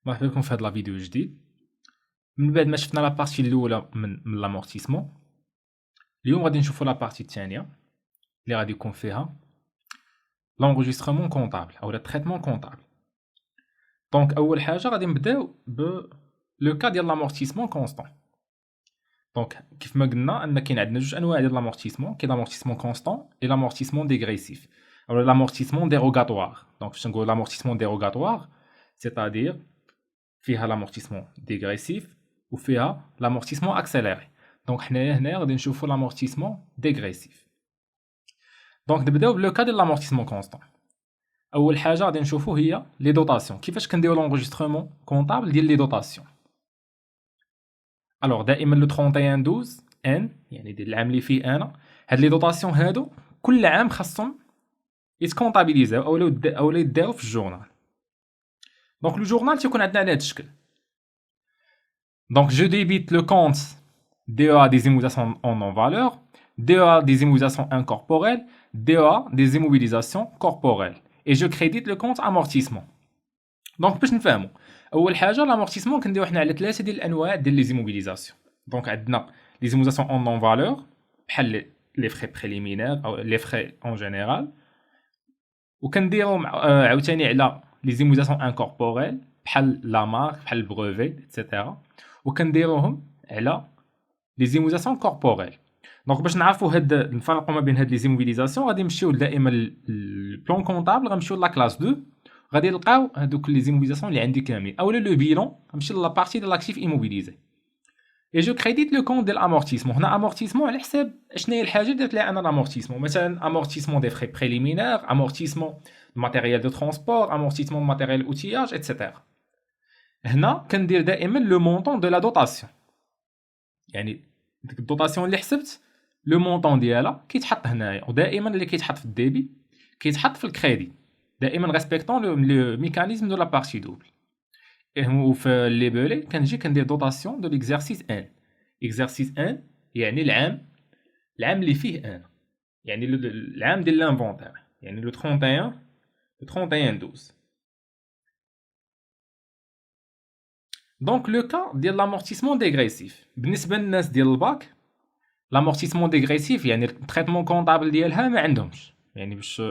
مرحبا بكم في هذا الفيديو جديد. من بعد ما شفنا لا بارتي الاولى من لامورتيسمون، اليوم غادي نشوفوا لا بارتي الثانيه اللي غادي يكون فيها لونجسترمون كونطابل او لا تريتمون كونطابل. دونك اول حاجه غادي نبداو ب لو كا ديال لامورتيسمون كونستون. دونك كيف ما قلنا ان كاين عندنا جوج انواع ديال لامورتيسمون، كاين لامورتيسمون كونستون اي لامورتيسمون ديغريسيف او لامورتيسمون ديروغاتوار. دونك باش نقول لامورتيسمون ديروغاتوار سيتادير فيها لامورتيسمون ديغريسيف وفيها لامورتيسمون اكسيليري. دونك حنايا هنايا غادي نشوفوا لامورتيسمون ديغريسيف. دونك نبداو بلو كا ديال لامورتيسمون كونستون. اول حاجه غادي نشوفوا هي لي دوطاسيون، كيفاش كنديروا لونجسترمون كونطابل ديال لي دوطاسيون. الوغ دائما لو 3112 ان يعني ديال العام اللي فيه انا، هاد لي دوطاسيون هادو كل عام خاصهم يتكونطابيليزاو اولا يداو في الجورنال. دونك لو جورنال تيكون عندنا على هاد الشكل. Donc je débite le compte DEA des immobilisations en non-valeur, DEA des immobilisations incorporelles, DEA des immobilisations corporelles. Et je crédite le compte amortissement. Donc باش نفهموا، اول حاجه l'amortissement كنديرو حنا على ثلاثه ديال الانواع ديال لي زيموبيليزاسيون. دونك عندنا لي زيموبيليزاسيون en non-valeur بحال les frais préliminaires او les frais en général، وكنديرو عاوتاني على لي زيموبيليزاسيون incorporelles بحال لا مارك بحال البروفي ايتترا، وكنديروهم على لي زيموبيليزاسيون كوربوريل. دونك باش نعرفوا هاد نفرقوا ما بين هاد لي زيموبيليزاسيون غادي نمشيو دائما البلان كونطابل، غنمشيو لا كلاس 2 غادي نلقاو هادوك لي زيموبيليزاسيون اللي عندي كاملين، اولا لو بيلون غنمشي لا بارتي ديال لاكتيف ايموبيليزي. اي جو كريديت لو كونت ديال امورتيسمون. هنا امورتيسمون على حساب شنو هي الحاجه درت لها انا الامورتيسمون، مثلا امورتيسمون دي فري بريليمينير، امورتيسمون ماتيريال دو ترونسبور، امورتيسمون ماتيريال اوتياج ايتترا. هنا كندير دائما لو مونطون دو لا دوطاسيون، يعني ديك الدوطاسيون اللي حسبت لو مونطون ديالها كيتحط هنايا، ودائما اللي كيتحط في الديبي كيتحط في الكريدي، دائما ريسبكتون لو ميكانيزم دو لا بارتي دوبل. وفي لي بولي كنجي كندير دوطاسيون دو ليكزارسيس ان. اكزارسيس ان يعني العام اللي فيه ان، يعني العام ديال لانفونتير، يعني لو 31 12. دونك لو كا ديال لامورتيسمون ديغريسيف بالنسبه للناس ديال الباك، لامورتيسمون ديغريسيف يعني التريتمون كونطابل ديالها ما عندهمش، يعني باش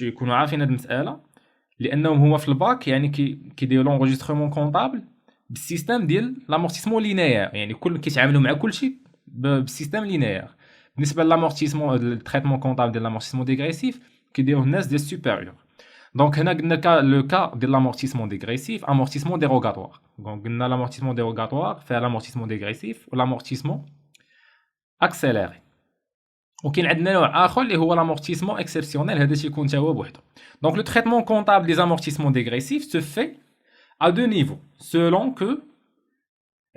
يكونوا عارفين هاد المساله، لانهم هما في الباك يعني كيديروا لونجسترمون كونطابل بالسيستم ديال لامورتيسمون لينيير، يعني كيتعاملوا مع كلشي بالسيستم لينيير. بالنسبه لامورتيسمون التريتمون كونطابل ديال لامورتيسمون ديغريسيف كيديروه الناس ديال سوبيريور. دونك هنا قلنا لو كا ديال لامورتيسمون ديغريسيف امورتيسمون ديروغاتوار. دونك قلنا لامورتيسمون ديروغاتوار فيها لامورتيسمون ديغريسيف ولامورتيسمون اكسيليري. وكاين عندنا نوع اخر اللي هو لامورتيسمون اكسبسيونيل، هذا تيكون تا هو بوحدو. دونك لو تريتمون كونطابل دي زامورتيسمون ديغريسيف سو في ا دو نيفو سولون كو.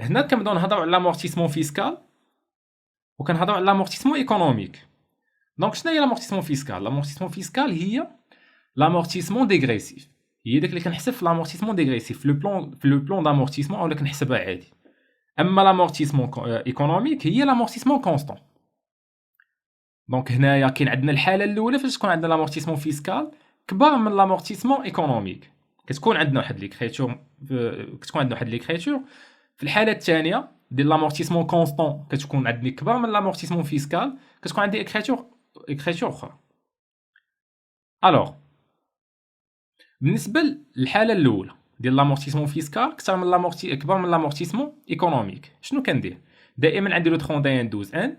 هنا كنبداو نهضروا على لامورتيسمون فيسكال وكنهضروا على لامورتيسمون ايكونوميك. دونك شنو هي لامورتيسمون فيسكال؟ لامورتيسمون فيسكال هي لامورتيسمون ديغريسيف، هي داك اللي كنحسب في لامورتيسمون ديغريسيف في لو بلون دامورتيسمون اولا كنحسبها عادي. اما لامورتيسمون ايكونوميك هي لامورتيسمون كونستون. دونك هنايا كاين عندنا الحاله الاولى فاش تكون عندنا لامورتيسمون فيسكال كبر من لامورتيسمون ايكونوميك، كتكون عندنا واحد ليكريتور في الحاله الثانيه ديال لامورتيسمون كونستون كتكون عندي كبر من لامورتيسمون فيسكال، كتكون عندي اكريتور اخرى. الوغ بالنسبه للحاله الاولى ديال لامورتيسمون فيسكال كبر من لامورتيسمون ايكونوميك، شنو كندير؟ دائما عندي لو 31 12 ان،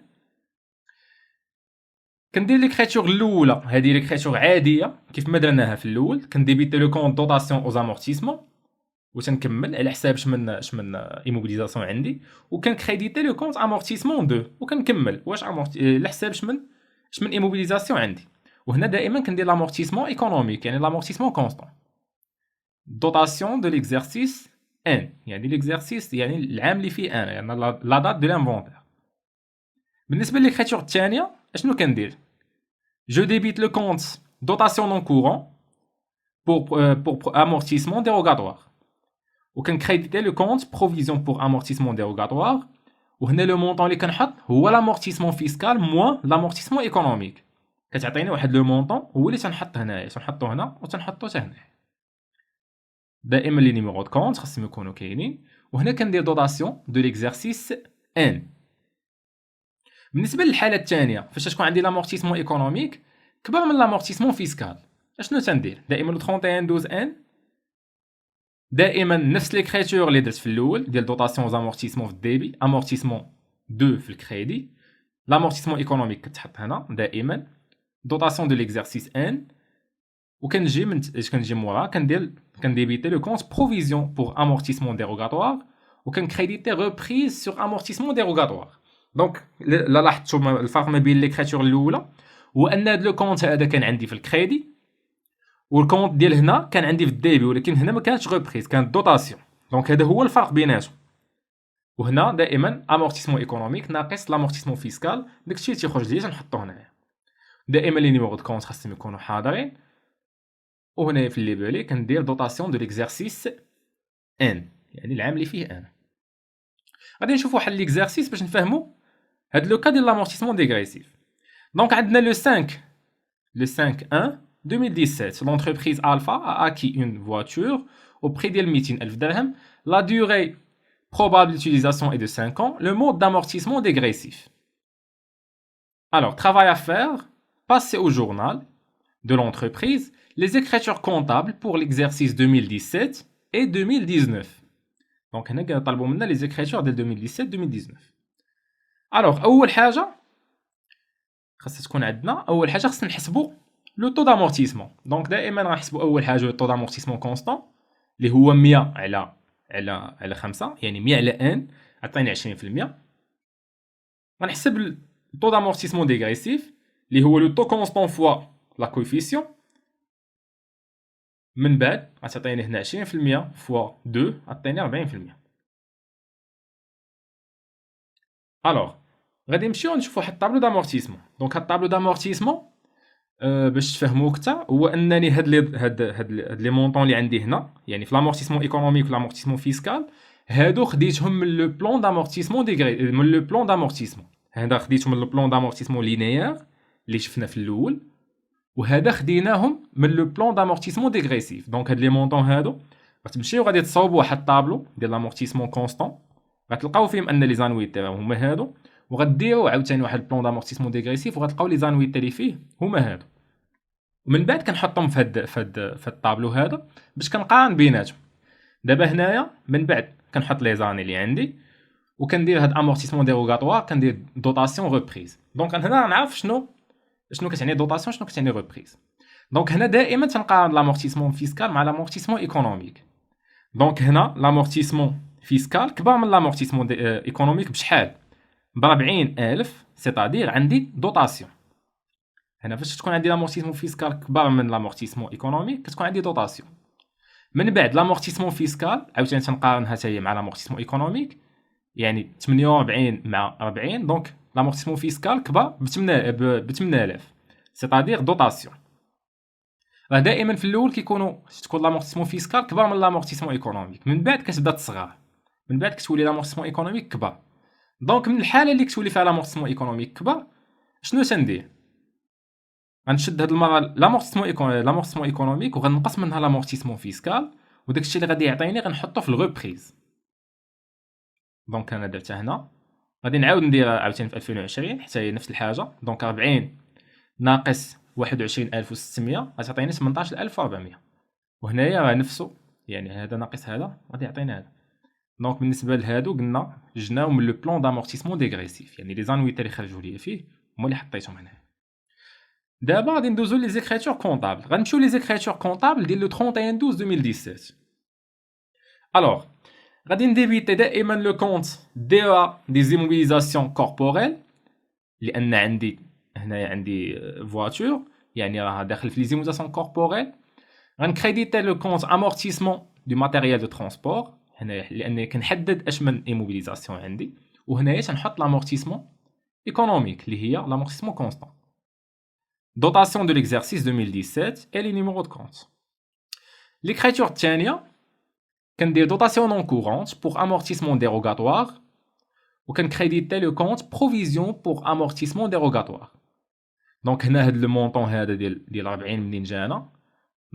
كندير ليكريتور الاولى، هذه ليكريتور عاديه كيف ما درناها في الاول، كنديبيتي لو كونط دوطاسيون او زامورتيسمون وتنكمل على حساب شمن ايموبيليزاسيون عندي، وكنكريديتي لو كونط امورتيسمون 2 وكنكمل واش على حساب شمن ايموبيليزاسيون عندي. وهنا دائما كندير لامورتيسمون ايكونوميك يعني لامورتيسمون كونستون. دوطاسيون دو ليكزارسيس ان يعني ليكزارسيس يعني العام اللي فيه ان، يعني لا دات دو لانفونتير. بالنسبه للكريتور الثانيه اشنو كندير؟ جو ديبيت لو كونت دوطاسيون نون كورون pour amortissement dérogatoire وكنكريديتي لو كونت بروفيزيون pour amortissement dérogatoire، وهنا لو مونطون اللي كنحط هو لامورتيسمون فيسكال موان لامورتيسمون ايكونوميك، كتعطيني واحد لو مونطون هو اللي تنحط هنايا، تنحطو هنا وتنحطو حتى هنا. دائما لي نيميرو دو كونت خاصهم يكونوا كاينين. وهنا كندير دوطاسيون دو ليكزارسيس ان. بالنسبه للحاله الثانيه فاش تكون عندي لامورتيسمون ايكونوميك كبر من لامورتيسمون فيسكال، اشنو تندير؟ دائما لو 31 12 ان دائما نفس ليكريتور اللي درت في الاول ديال دوطاسيون زامورتيسمون في الديبي، امورتيسمون 2 في الكريدي. لامورتيسمون ايكونوميك كتحط هنا دائما دوطاسيون دو ليكزارسيس ان. وكنجي من كنجي مورا كنديبيتي لو كونت بروفيزيون بور امورتيسمون ديروغاتوار وكنكريديتي ريبريز سور امورتيسمون ديروغاتوار. دونك لا لاحظتوا الفرق ما بين ليكريتور الاولى هو ان هذا لو كونت هذا كان عندي في الكريدي والكونت ديال هنا كان عندي في الديبي، ولكن هنا ما كانتش ريبريز كانت دوطاسيون. دونك هذا هو الفرق بيناتهم. وهنا دائما امورتيسمون ايكونوميك ناقص لامورتيسمون فيسكال، داكشي اللي تيخرج ليا تنحطو هنايا. دائما لي نيميرو دو كونت خاصهم يكونوا حاضرين. وهنا في اللي بالي كندير دوطاسيون دو ليكزارسيس ان، يعني العام اللي فيه ان. غادي نشوفوا واحد ليكزارسيس باش نفهموا هاد لو كا ديال لامورتيسمون ديغريسيف. دونك عندنا لو 5 1 2017 l'entreprise Alpha a acquis une voiture au prix de 200 000 dirhams. La durée probable d'utilisation est de 5 ans. Le mode d'amortissement dégressif. Alors, travail à faire, passer au journal de l'entreprise les écritures comptables pour l'exercice 2017 et 2019. Donc, on a طالبوا منا les écritures de 2017-2019. Alors, أول حاجة خاصها تكون عندنا، أول حاجة خاصنا نحسبوا لو طو دامورتيسمون. دونك دائما غنحسبوا أول حاجة لو طو دامورتيسمون كونستون اللي هو 100 على 5، يعني 100 على ان عطيني 20%. غنحسب لو طو دامورتيسمون ديغريسيف اللي هو لو طو كونستون فوا لا كويفيسيون. من بعد غتعطيني هنا 20% فوا 2 عطيني 40%. الوغ غادي نمشيو نشوفو واحد الطابلو دامورتيسمون. دونك هاد الطابلو دامورتيسمون باش تفهموا كتا هو انني هاد لي مونطون اللي عندي هنا، يعني في لامورتيسمون ايكونوميك ولامورتيسمون فيسكال، هادو خديتهم من لو بلان دامورتيسمون من لو بلان دامورتيسمون. هذا خديتهم من لو بلان دامورتيسمون لينيير اللي شفنا في الاول، وهذا خديناهم من لو بلان دامورتيسمون ديغريسيف. دونك هاد لي مونطون هادو غتمشيو غادي تصاوبوا واحد الطابلو ديال لامورتيسمون كونستون، غتلقاو فيهم ان لي زانويتي هما هادو، وغديروا عاوتاني واحد البلان دامورتيسمون ديغريسيف وغتلقاو لي زانويتي اللي فيه هما هادو. ومن بعد كنحطهم في هاد الطابلو هذا باش كنقارن بيناتهم. دابا هنايا من بعد كنحط لي زاني اللي عندي وكندير هاد امورتيسمون ديروغاتوار، كندير دوطاسيون ريبريز. دونك هنا نعرف شنو كتعني دوطاسيون شنو كتعني ريبريز. دونك هنا دائما تنقارن لامورتيسمون فيسكال مع لامورتيسمون ايكونوميك. دونك هنا لامورتيسمون فيسكال كبر من لامورتيسمون ايكونوميك بشحال؟ ب 40,000، سيتادير عندي دوطاسيون. هنا فاش تكون عندي لامورتيسمون فيسكال كبر من لامورتيسمون ايكونوميك كتكون عندي دوطاسيون. من بعد لامورتيسمون فيسكال عاوتاني تنقارنها حتى هي مع لامورتيسمون ايكونوميك، يعني 48 مع 40، دونك لامورتيسمون فيسكال كبر ب 8000، سيتادير دوطاسيون. راه دائما في الاول تكون لامورتيسمون فيسكال كبر من لامورتيسمون ايكونوميك، من بعد كتبدا تصغر، من بعد كتولي لامورتيسمون ايكونوميك كبر. دونك من الحاله اللي كتولي فيها لامورتيسمون ايكونوميك كبر شنو تندير؟ غنشد هاد المره لامورتيسمون ايكونوميك وغنقص منها لامورتيسمون فيسكال، وداكشي اللي غادي يعطيني غنحطو في الريبريز. دونك انا درتها هنا، غادي نعاود ندير عاوتاني في 2020 حتى هي نفس الحاجه. دونك 40 ناقص 21600 غتعطيني 18400، وهنايا راه نفسو، يعني هذا ناقص هذا غادي يعطيني هذا. دونك بالنسبه لهادو قلنا جناو من لو بلان دامورتيسمون ديغريسيف، يعني لي زانويتي اللي خرجوا ليا فيه هما اللي حطيتهم هنا. دابا غادي ندوزو لي زيكريتور كونطابل. غنمشيو لي زيكريتور كونطابل ديال لو 31 12 2017. الوغ غادي نديبيتي دائما لو كونت دي ا دي زيموبيليزاسيون كوربوريل، لان عندي هنايا عندي فواتور، يعني راه داخل في لي زيموبيليزاسيون كوربوريل. غنكريديتي لو كونت امورتيسمون دو ماتيريال دو ترونسبور هنايا، لان كنحدد اش من ايموبيليزاسيون عندي، وهنايا تنحط لامورتيسمون ايكونوميك اللي هي لامورتيسمون كونستون. Dotation de l'exercice 2017 et les numéros de compte. L'écriture الثانية كندير dotation non courante pour amortissement dérogatoire وكنكريديتي le compte provision pour amortissement dérogatoire. دونك هنا هاد لو مونطون هذا ديال 40 منين جانا،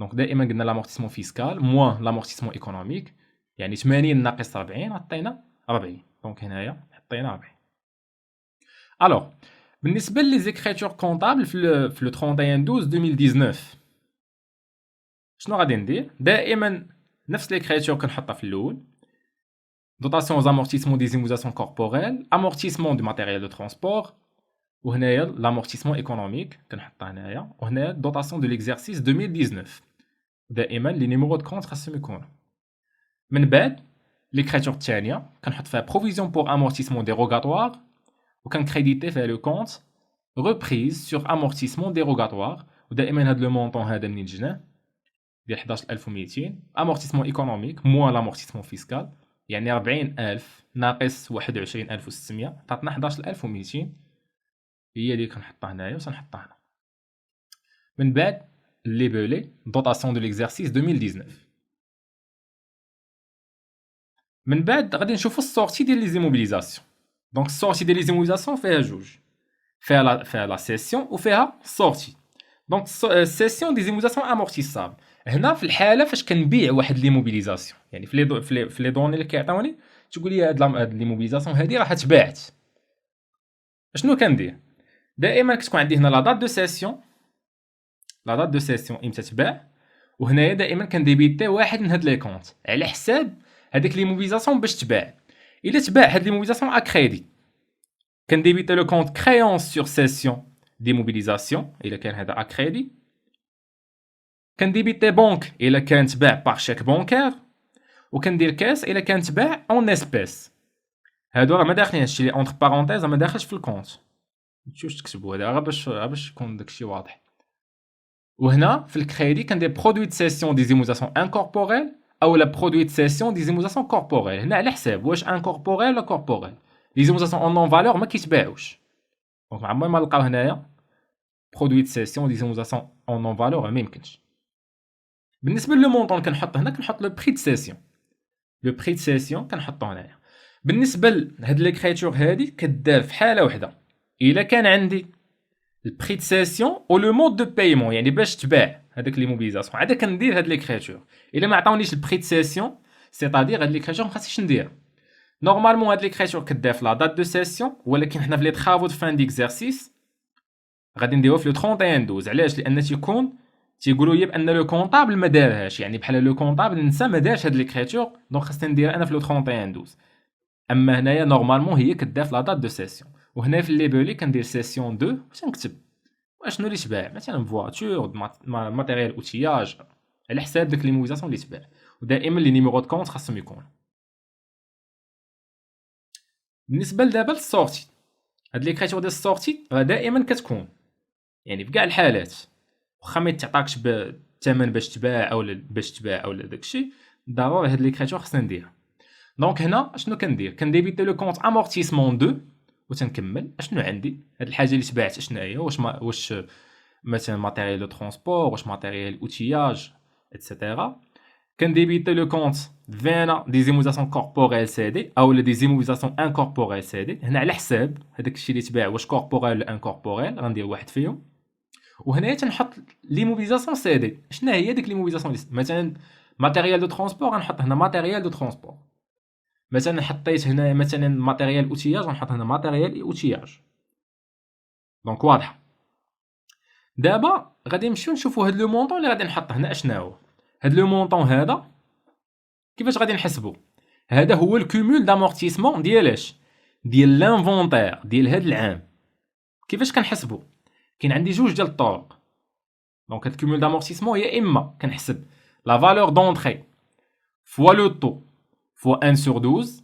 دونك دائما قلنا لامورتيسمون فيسكال موان لامورتيسمون ايكونوميك، يعني 80 ناقص 40 عطينا 40. دونك هنايا حطينا 40. الوغ بالنسبه لي زيكريتور كونطابل في لو 31 12 2019 شنو غادي ندير؟ دائما نفس ليكريتور كنحطها في الاول. dotation aux amortissements des immobilisations corporelles, amortissement du matériel de transport, وهنايا l'amortissement économique كنحطها هنايا، وهنايا dotation de l'exercice 2019. دائما لي نيميرو دو كونت خاصهم يكونوا. من بعد ليكريتور الثانيه كنحط فيها provision pour amortissement dérogatoire وكنكريديتي فيها لو كونت reprise sur amortissement dérogatoire، ودائما هاد لو مونطون هذا منين جناه ديال 11200 amortissement économique moins l'amortissement fiscal، يعني 40000 ناقص 21600 عطاتنا 11200. هي اللي كنحطها هنايا وسنحطها هنا. من بعد ليبولي دوطاسيون دو ليكزارسيس 2019. من بعد غادي نشوفوا السورتي ديال لي زيموبيليزاسيون. دونك السورتي ديال لي زيموبيليزاسيون فيها جوج، فيها لا سيسيون وفيها السورتي. دونك السيسيون دي زيموبيليزاسيون امورتيسابل. هنا في الحاله فاش كنبيع واحد لي موبيليزاسيون، يعني في لي دوني اللي كيعطيوني تقول لي هاد لي موبيليزاسيون هادي راه تباعت. شنو كندير؟ دائما كتكون عندي هنا لا دات دو سيسيون، لا دات دو سيسيون امتى تباع، وهنايا دائما كنديبيتي واحد من هاد لي كونت على حساب هذيك لي موبيليزاسيون باش تباع. الا تباع هاد لي موبيليزاسيون ا كريدي كنديبيتي لو كونت كريونس سور سيسيون دي موبيليزاسيون الا كان هذا ا كريدي، كنديبيتي بنك الا كان تباع باغ شيك بونكير، وكندير كاس الا كان تباع اون اسبيس. هادو راه ما داخلين، هادشي اللي اونتر بارونتيز ما داخلش في الكونت، متمشيوش تكتبوا هذا غير باش يكون داكشي واضح. وهنا في الكريدي كندير برودوي دو سيسيون دي زيموزاسيون انكوربوريل او لا برودوي دو سيسيون دي زيموزاسيون كوربوريل. هنا على حساب واش انكوربوريل ولا كوربوريل. لي زيموزاسيون اون نون فالور ما كيتباعوش، دونك عمري ما نلقاو هنايا برودوي دو سيسيون دي زيموزاسيون اون نون فالور، ما يمكنش. بالنسبه لو مونطون كنحط هنا كنحط لو بري دو سيسيون، لو بري دو سيسيون كنحطو هنايا. بالنسبه لهاد ليكريتور هادي كدار في حاله وحده، الا كان عندي البري دو سيسيون او لو مود دو بايمون، يعني باش تباع هذاك لي موبيليزاسيون عاد كندير هاد ليكريتور. الا ما عطاونيش البري دو سيسيون سيتادير هاد ليكريتور ما خاصنيش ندير. نورمالمون هاد ليكريتور كدار في لا دات دو سيسيون، ولكن حنا في لي طرافو دو فان ديكزارسيس غادي نديروه في لو 31 12. علاش؟ لان تيقولوا لي بان لو كونطابل ما دارهاش، يعني بحال لو كونطابل نسى ما دارش هاد ليكريتور، دونك خاصني نديرها انا في لو 31 12. اما هنايا نورمالمون هي كدار في لا دات دو سيسيون. وهنا في ليبولي كندير سيسيون 2 باش نكتب واشنو اللي تباع، مثلا فواتور ماتيريال اوتياج على حساب داك لي موبيليزاسيون اللي تباع. ودائما لي نيميرو دو كونت خاصهم يكونوا. بالنسبه لدابا للسورتي، هاد ليكريتور ديال السورتي راه دائما كتكون يعني في كاع الحالات واخا ما يتعطاكش بالثمن باش تباع او داكشي، ضروري هاد ليكريتور خصنا نديرها. دونك هنا اشنو كندير؟ كنديبيتي لو كونت امورتيسمون 2 وتنكمل اشنو عندي هاد الحاجه اللي تباعت اشنو هي، واش مثلا ماتيريال دو ترونسبور، واش ماتيريال اوتياج اتسيتيرا. كنديبيتي لو كونت فينا دي زيموبيليزاسيون كوربوريل سي دي او دي زيموبيليزاسيون انكوربوريل سي دي. هنا على حساب هذاك الشيء اللي تباع واش كوربوريل ولا انكوربوريل غندير واحد فيهم. وهنايا تنحط لي موبيليزاسيون سي دي. شنو هي ديك لي موبيليزاسيون؟ مثلا ماتيريال دو ترونسبور غنحط هنا ماتيريال دو ترونسبور. مثلا حطيت هنا مثلا ماتيريال اوتياج غنحط هنا ماتيريال اوتياج. دونك واضحه. دابا غادي نمشيو نشوفوا هاد لو مونطون اللي غادي نحط هنا اشنا هو. هاد لو مونطون هذا كيفاش غادي نحسبو؟ هذا هو الكومول دامورتيسمون ديال ديال لانفونتير ديال هاد العام. كيفاش كنحسبو؟ كاين عندي جوج ديال الطرق. دونك هاد الكومول دامورتيسمون يا اما كنحسب لا فالور دونطري فوا لو طو فوا 1 sur 12.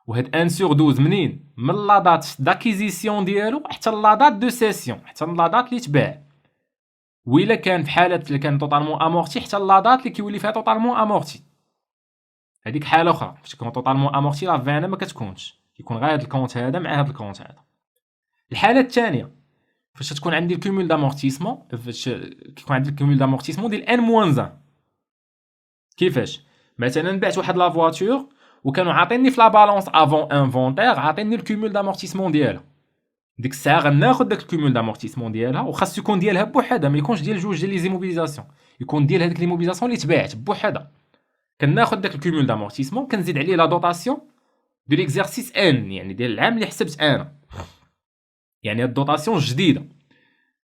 وهاد 1 sur 12 منين؟ من لا دات داكيزيسيون ديالو حتى لا دات دو سيسيون، حتى لا دات اللي تباع. وإلا كان في حالة اللي كان توتالمون امورتي حتى لا دات اللي كيولي فيها توتالمون امورتي. هذيك حالة أخرى فاش تكون توتالمون امورتي لا فينا ما كتكونش، كيكون غير هاد الكونت هذا مع هاد الكونت هذا. الحالة الثانية فاش تكون عندي الكومول دامورتيسمون، فاش كيكون عندي الكومول دامورتيسمون ديال ان موان 1. كيفاش؟ مثلا بعت واحد لا فواتور وكانوا عاطيني في لا بالونس افون انفونتير عاطيني الكومول دامورتيسمون ديالها. ديك الساعه غناخذ داك الكومول دامورتيسمون ديالها، وخاص يكون ديالها بوحدها، ما يكونش ديال جوج ديال لي زيموبيليزاسيون، يكون ديال هذيك لي موبيليزاسيون اللي تباعت بوحدها. كناخذ داك الكومول دامورتيسمون كنزيد عليه لا دوطاسيون دو ليكزارسيس ان، يعني ديال العام اللي حسبت انا، يعني هاد الدوطاسيون الجديده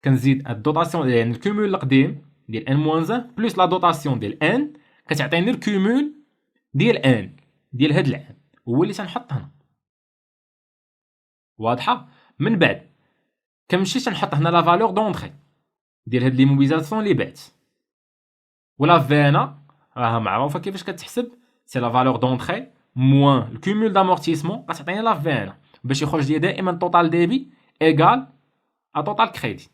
كنزيد هاد الدوطاسيون، يعني الكومول القديم ديال ان موان 1 بلس لا دوطاسيون ديال ان كتعطيني الكومول ديال ان ديال هاد العام، هو اللي تنحط هنا. واضحه؟ من بعد كنمشي تنحط هنا لا فالور دونطري ديال هاد لي موبيليزاسيون اللي بعت، ولا فينا راها معروفه كيفاش كتحسب، سي لا فالور دونطري موان الكومول دامورتيسمون غتعطيني لا فينا، باش يخرج لي دائما توتال ديبي ايغال ا توتال كريدي.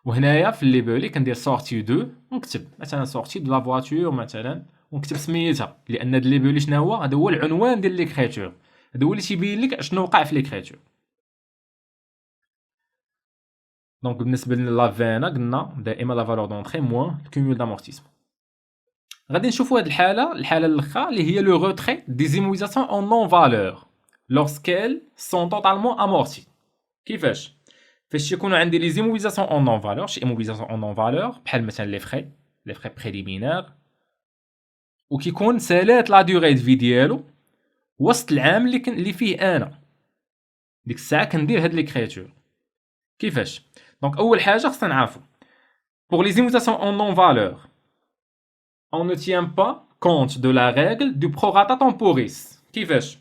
وهنايا في الليبري كندير سورتي دو ونكتب مثلا سورتي دو لا فواتور مثلا، ونكتب سميتها، لان هاد الليبري شنو هو؟ هذا هو العنوان ديال ليكريتور، هذا هو اللي تيبين لك شنو وقع في ليكريتور. دونك بالنسبه للا فينا قلنا دائما لا فالور دونطري موان الكومول دامورتيسمون. غادي نشوفوا هاد الحاله الاخرى اللي هي لو روتري دي زيموبيليزاسيون اون نون فالور لورسكيل سون توتالمون امورتي. كيفاش؟ فاش يكونوا عندي لي زيموبيليزاسيون اون نون فالور، شي موبيليزاسيون اون نون فالور بحال مثلا لي فري بريليمينير، وكيكون سالات لا دوغي دو في ديالو وسط العام اللي فيه انا، ديك الساعه كندير هاد ليكريتور. كيفاش؟ دونك اول حاجه خصنا نعرفوا pour les imitations en non-valeur on ne tient pas compte de la règle du prorata temporis. كيفاش؟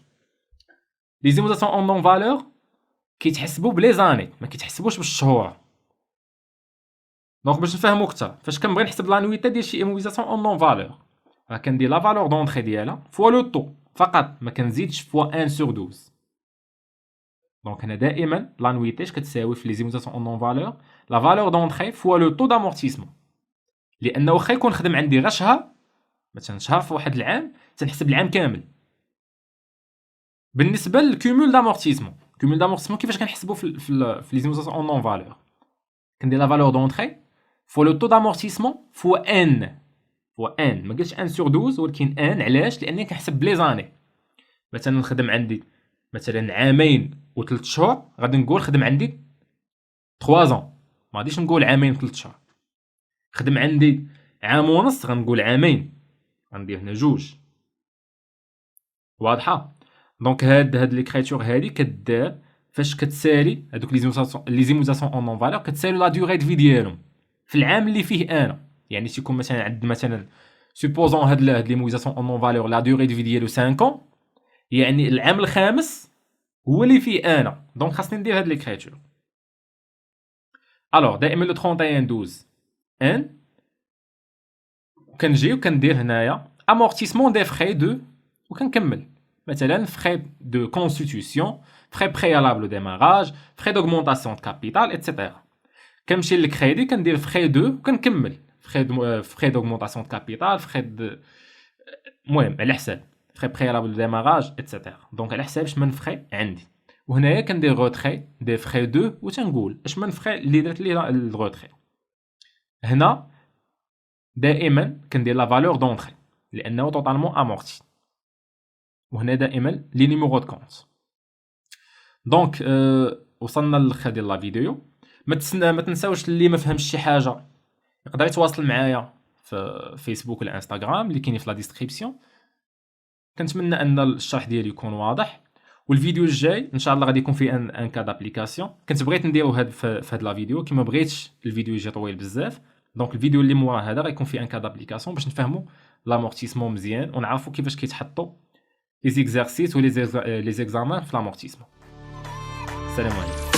les imitations en non-valeur كيتحسبوا بلي زاني، ما كيتحسبوش بالشهور. دونك باش نفهمو اكثر، فاش كنبغي نحسب لانويتي ديال شي ايموبيليزاسيون اون نون فالور، راه كندير لا فالور دونطري ديالها فوا لو طو فقط، ما كنزيدش فوا 1 سور 12. دونك هنا دائما لانويتي اش كتساوي في لي زيموبيليزاسيون اون نون فالور؟ لا فالور دونطري فوا لو طو دامورتيسمون، لان واخا يكون خدم عندي غير شهر، مثلا شهر في واحد العام تنحسب العام كامل. بالنسبه للكومول دامورتيسمون، الكومول دامورتيسمون كيفاش كنحسبو في لي زيموبيليزاسيون اون نون فالور؟ كندير لا فالور دونطري فوا لو طو دامورتيسمون فوا ان، فوا ان، ما قلتش ان سور 12 ولكن ان. علاش؟ لاني كنحسب بلي زاني. مثلا نخدم عندي مثلا عامين و3 شهور، غادي نقول خدم عندي 3 زون، ما غاديش نقول عامين و3 شهور. خدم عندي عام ونص غنقول عامين، غندير هنا جوج. واضحه؟ دونك هاد ليكريتور هادي كدار فاش كتسالي هادوك لي زيموزاسيون اون نون فالور، كتسالي لا دوغي دو في ديالهم في العام اللي فيه انا. يعني تيكون مثلا عند مثلا سوبوزون هاد لي موزاسيون اون نون فالور لا دوغي دو في ديالو 5 ans، يعني العام الخامس هو اللي فيه انا، دونك خاصني ندير هاد ليكريتور. الوغ دائما لو 31 12 ان، كنجي وكندير هنايا امورتيسمون دي فري دو، وكنكمل مثلا frais de constitution, frais préalables au démarrage, frais d'augmentation de capital, etc. كنمشي للكريدي كندير frais de وكنكمل frais d'augmentation de capital, frais de المهم على حساب frais préalables au démarrage, etc. دونك على حساب شمن frais عندي. وهنايا كندير روتري دي frais de وتنقول اش من frais اللي درت لي الروتري. هنا دائما كندير لا فالور دونطري لانه توتالمون امورتي، وهنا دائما لي نيميرو دو كونت. دونك وصلنا للاخر ديال لا فيديو. ما تنساوش اللي ما فهمش شي حاجه يقدر يتواصل معايا في فيسبوك ولا انستغرام اللي كاينين في لا ديسكريبسيون. كنتمنى ان الشرح ديالي يكون واضح، والفيديو الجاي ان شاء الله غادي يكون فيه ان كا دابليكاسيون. كنت بغيت نديرو هاد في هاد لا فيديو كيما بغيتش الفيديو يجي طويل بزاف. دونك الفيديو اللي مورا هذا غيكون فيه ان كا دابليكاسيون باش نفهموا لامورتيسمون مزيان ونعرفوا كيفاش كيتحطوا لي زيكزارسيس و لي زيكزامان في لامورتيسمون. السلام عليكم.